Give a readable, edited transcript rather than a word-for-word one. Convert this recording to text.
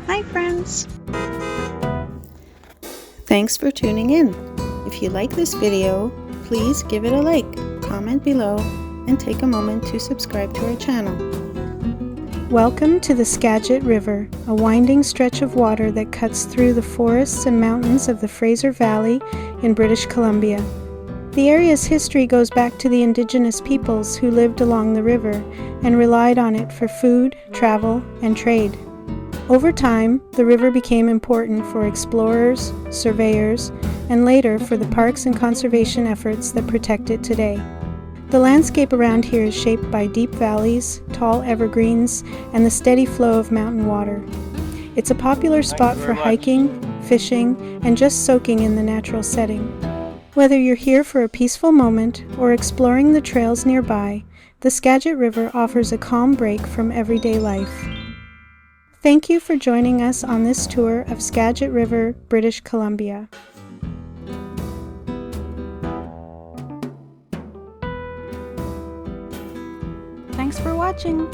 Hi friends! Thanks for tuning in. If you like this video, please give it a like, comment below, and take a moment to subscribe to our channel. Welcome to the Skagit River, a winding stretch of water that cuts through the forests and mountains of the Fraser Valley in British Columbia. The area's history goes back to the indigenous peoples who lived along the river and relied on it for food, travel, and trade. Over time, the river became important for explorers, surveyors, and later for the parks and conservation efforts that protect it today. The landscape around here is shaped by deep valleys, tall evergreens, and the steady flow of mountain water. It's a popular spot for hiking, fishing, and just soaking in the natural setting. Whether you're here for a peaceful moment or exploring the trails nearby, the Skagit River offers a calm break from everyday life. Thank you for joining us on this tour of Skagit River, British Columbia. Thanks for watching!